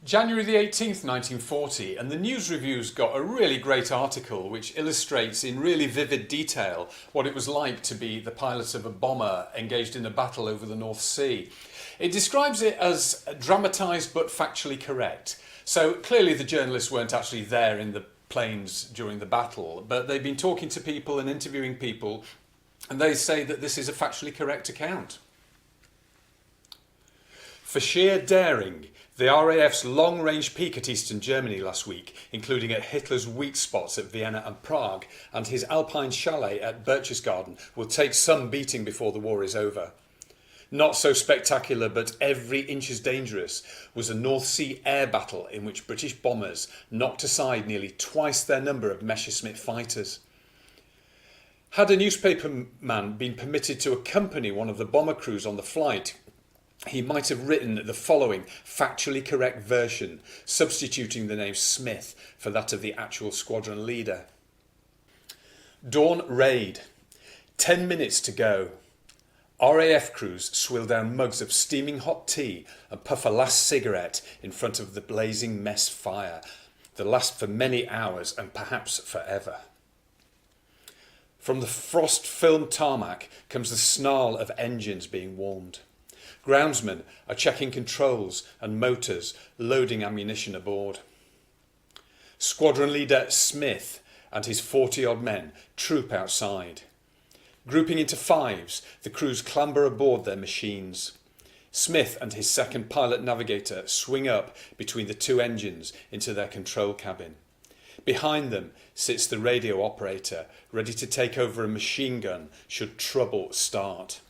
January the 18th, 1940, and the news review's got a really great article which illustrates in really vivid detail what it was like to be the pilot of a bomber engaged in a battle over the North Sea. It describes it as dramatised but factually correct. So clearly the journalists weren't actually there in the planes during the battle, but they've been talking to people and interviewing people, and they say that this is a factually correct account. For sheer daring, the RAF's long-range peak at eastern Germany last week, including at Hitler's weak spots at Vienna and Prague and his alpine chalet at Berchtesgaden, will take some beating before the war is over. Not so spectacular, but every inch as dangerous, was a North Sea air battle in which British bombers knocked aside nearly twice their number of Messerschmitt fighters. Had a newspaperman been permitted to accompany one of the bomber crews on the flight, he might have written the following factually correct version, substituting the name Smith for that of the actual squadron leader. Dawn raid. 10 minutes to go. RAF crews swill down mugs of steaming hot tea and puff a last cigarette in front of the blazing mess fire, that last for many hours and perhaps forever. From the frost-filmed tarmac comes the snarl of engines being warmed. Groundsmen are checking controls and motors, loading ammunition aboard. Squadron leader Smith and his 40-odd men troop outside. Grouping into fives, the crews clamber aboard their machines. Smith and his second pilot-navigator swing up between the two engines into their control cabin. Behind them sits the radio operator, ready to take over a machine gun should trouble start.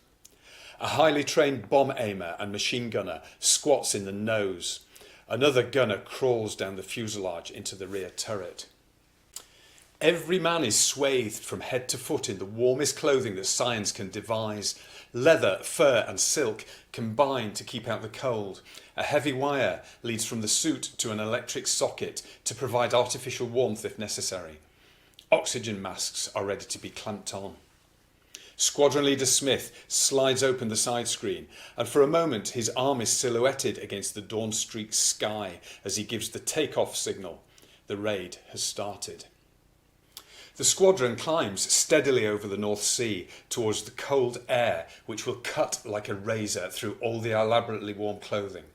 A highly trained bomb aimer and machine gunner squats in the nose. Another gunner crawls down the fuselage into the rear turret. Every man is swathed from head to foot in the warmest clothing that science can devise. Leather, fur and silk combine to keep out the cold. A heavy wire leads from the suit to an electric socket to provide artificial warmth if necessary. Oxygen masks are ready to be clamped on. Squadron leader Smith slides open the side screen, and for a moment his arm is silhouetted against the dawn-streaked sky as he gives the take-off signal. The raid has started. The squadron climbs steadily over the North Sea towards the cold air, which will cut like a razor through all the elaborately warm clothing.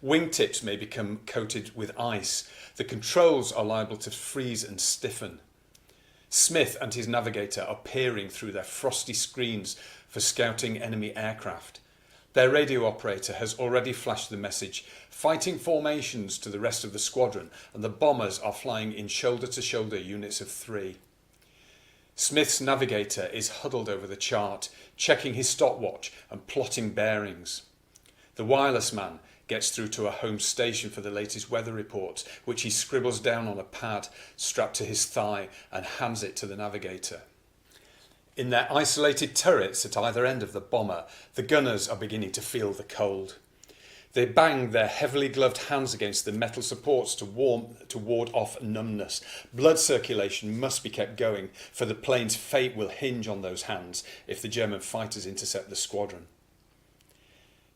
Wingtips may become coated with ice. The controls are liable to freeze and stiffen. Smith and his navigator are peering through their frosty screens for scouting enemy aircraft. Their radio operator has already flashed the message, fighting formations to the rest of the squadron, and the bombers are flying in shoulder-to-shoulder units of 3. Smith's navigator is huddled over the chart, checking his stopwatch and plotting bearings. The wireless man gets through to a home station for the latest weather reports, which he scribbles down on a pad strapped to his thigh and hands it to the navigator. In their isolated turrets at either end of the bomber, the gunners are beginning to feel the cold. They bang their heavily gloved hands against the metal supports to ward off numbness. Blood circulation must be kept going, for the plane's fate will hinge on those hands if the German fighters intercept the squadron.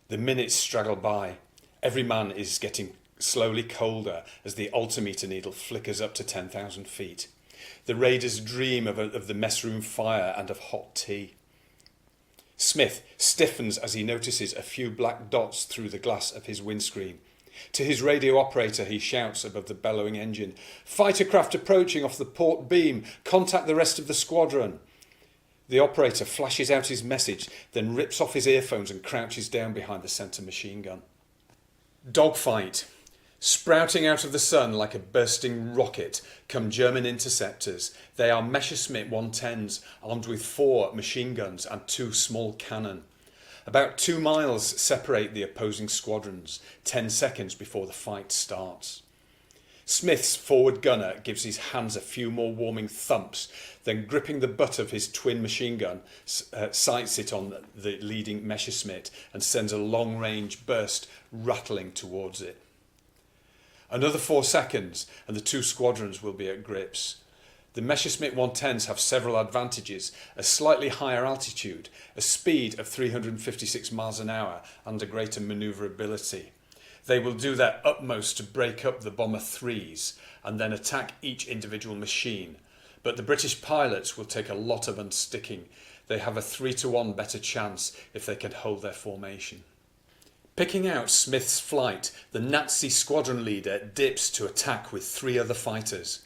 The minutes straggle by. Every man is getting slowly colder as the altimeter needle flickers up to 10,000 feet. The raiders dream of the messroom fire and of hot tea. Smith stiffens as he notices a few black dots through the glass of his windscreen. To his radio operator he shouts above the bellowing engine, "Fighter craft approaching off the port beam. Contact the rest of the squadron." The operator flashes out his message, then rips off his earphones and crouches down behind the centre machine gun. Dogfight. Sprouting out of the sun like a bursting rocket come German interceptors. They are Messerschmitt 110s, armed with 4 machine guns and 2 small cannon. About 2 miles separate the opposing squadrons, 10 seconds before the fight starts. Smith's forward gunner gives his hands a few more warming thumps, then gripping the butt of his twin machine gun, sights it on the leading Messerschmitt and sends a long-range burst rattling towards it. Another 4 seconds and the 2 squadrons will be at grips. The Messerschmitt 110s have several advantages: a slightly higher altitude, a speed of 356 miles an hour and a greater manoeuvrability. They will do their utmost to break up the bomber threes and then attack each individual machine. But the British pilots will take a lot of unsticking. They have a 3-to-1 better chance if they can hold their formation. Picking out Smith's flight, the Nazi squadron leader dips to attack with 3 other fighters.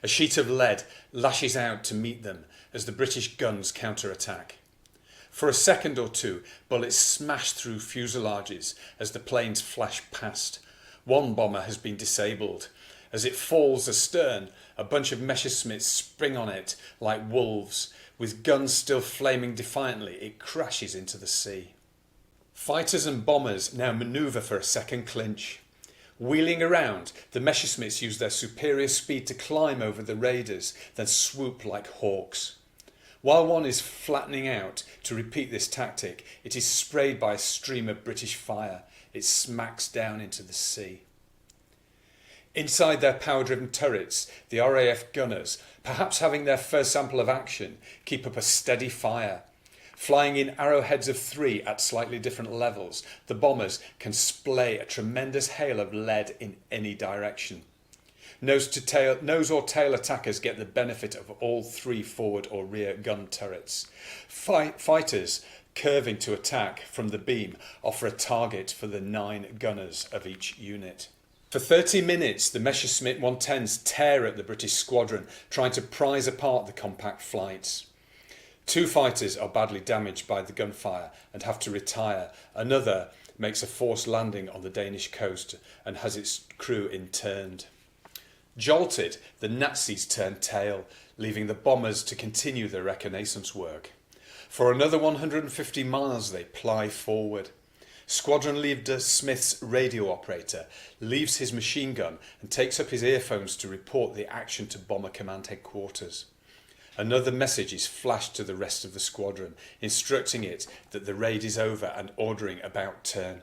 A sheet of lead lashes out to meet them as the British guns counter-attack. For a second or two, bullets smash through fuselages as the planes flash past. One bomber has been disabled. As it falls astern, a bunch of Messerschmitts spring on it like wolves. With guns still flaming defiantly, it crashes into the sea. Fighters and bombers now manoeuvre for a second clinch. Wheeling around, the Messerschmitts use their superior speed to climb over the raiders, then swoop like hawks. While one is flattening out to repeat this tactic, it is sprayed by a stream of British fire. It smacks down into the sea. Inside their power-driven turrets, the RAF gunners, perhaps having their first sample of action, keep up a steady fire. Flying in arrowheads of 3 at slightly different levels, the bombers can splay a tremendous hail of lead in any direction. Nose or tail attackers get the benefit of all 3 forward or rear gun turrets. Fighters, curving to attack from the beam, offer a target for the 9 gunners of each unit. For 30 minutes, the Messerschmitt 110s tear at the British squadron, trying to prise apart the compact flights. 2 fighters are badly damaged by the gunfire and have to retire. Another makes a forced landing on the Danish coast and has its crew interned. Jolted, the Nazis turn tail, leaving the bombers to continue their reconnaissance work. For another 150 miles they ply forward. Squadron leader Smith's radio operator leaves his machine gun and takes up his earphones to report the action to Bomber Command Headquarters. Another message is flashed to the rest of the squadron, instructing it that the raid is over and ordering about turn.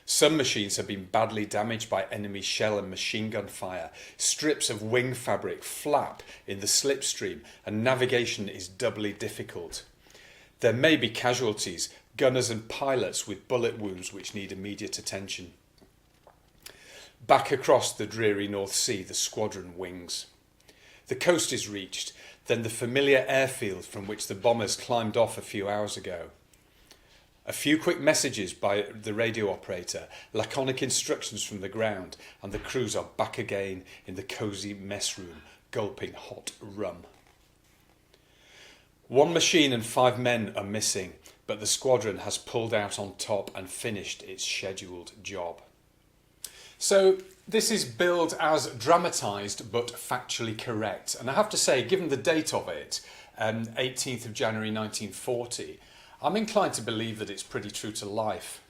Some machines have been badly damaged by enemy shell and machine gun fire. Strips of wing fabric flap in the slipstream and navigation is doubly difficult. There may be casualties, gunners and pilots with bullet wounds which need immediate attention. Back across the dreary North Sea, the squadron wings. The coast is reached, then the familiar airfield from which the bombers climbed off a few hours ago. A few quick messages by the radio operator, laconic instructions from the ground, and the crews are back again in the cosy mess room, gulping hot rum. 1 machine and 5 men are missing, but the squadron has pulled out on top and finished its scheduled job. So this is billed as dramatised but factually correct, and I have to say, given the date of it, 18th of January 1940, I'm inclined to believe that it's pretty true to life.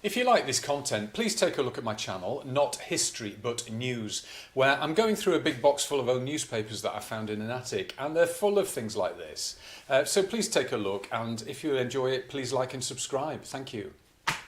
If you like this content, please take a look at my channel, Not History But News, where I'm going through a big box full of old newspapers that I found in an attic, and they're full of things like this. So please take a look, and if you enjoy it, please like and subscribe. Thank you.